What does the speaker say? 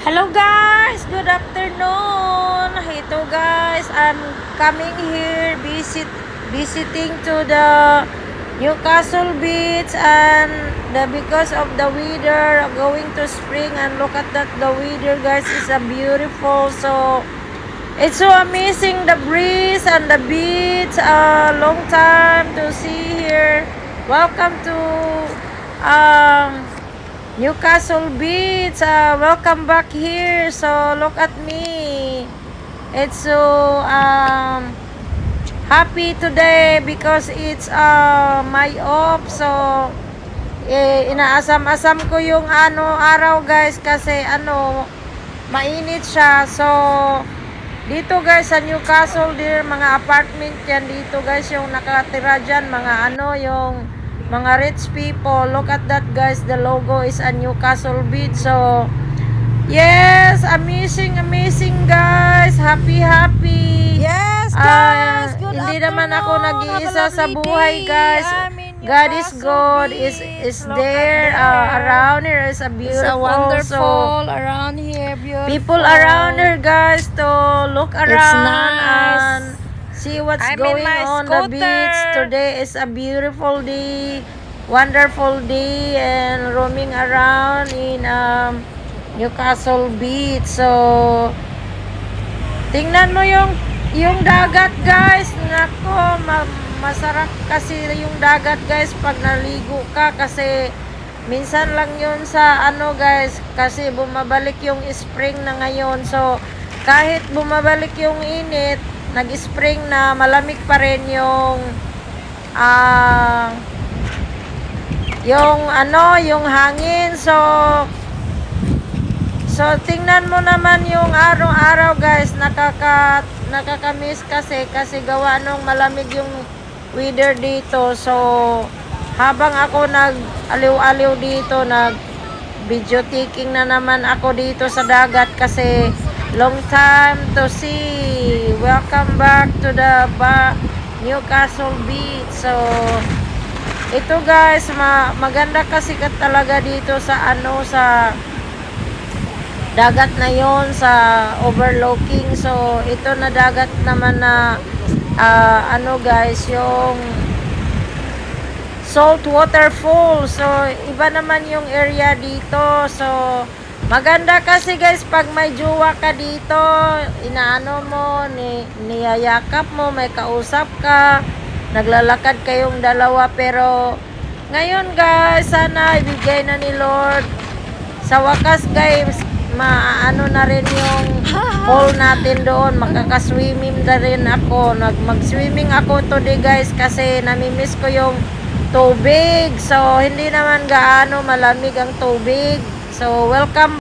Hello guys, good afternoon. Ito guys, I'm coming here visiting to the Newcastle Beach and because of the weather going to spring, and look at that, the weather guys is a beautiful. So it's so amazing, the breeze and the beach. Long time to see here. Welcome to Newcastle Beach. Welcome back here. So look at me. It's so happy today because it's my off. So inaasam-asam ko yung araw guys kasi mainit siya. So dito guys sa Newcastle, mga apartment yan dito guys yung nakatira dyan, yung mga rich people. Look at that guys, the logo is a Newcastle Beach. So yes, amazing guys, happy. Yes guys, good Hindi afternoon. naman ako nag-iisa sa buhay day. guys. I'm in God is Newcastle good, Beach. is Look there. at there. Around here is a It's beautiful. a wonderful around here, beautiful. People around here guys to look around nice. and see what's I'm in going my on the scooter. beach. Today is a beautiful day, wonderful day, and roaming around in Newcastle Beach. So tingnan mo yung dagat guys. Nako, masarap kasi yung dagat guys pag naligo ka, kasi minsan lang yun sa guys, kasi bumabalik yung spring na ngayon. So kahit bumabalik yung init, nag-spring na, malamig pa rin yung yung hangin. So tingnan mo naman yung araw-araw guys, nakakamiss kasi gawa nung malamig yung weather dito. So habang ako nag-aliw-aliw dito, nag-video taking na naman ako dito sa dagat kasi long time to see. Welcome back to the Newcastle Beach. So ito guys, maganda kasi talaga dito sa sa dagat na yon, sa overlooking. So ito na dagat naman na guys, yung salt waterfall. So iba naman yung area dito. So maganda kasi guys pag may jowa ka dito, niyayakap mo, may kausap ka, naglalakad kayong dalawa. Pero ngayon guys, sana ibigay na ni Lord sa wakas guys, na rin yung pool natin doon, makakaswimming na rin ako. Mag-swimming ako today guys kasi namimiss ko yung tubig. So hindi naman gaano malamig ang tubig. So welcome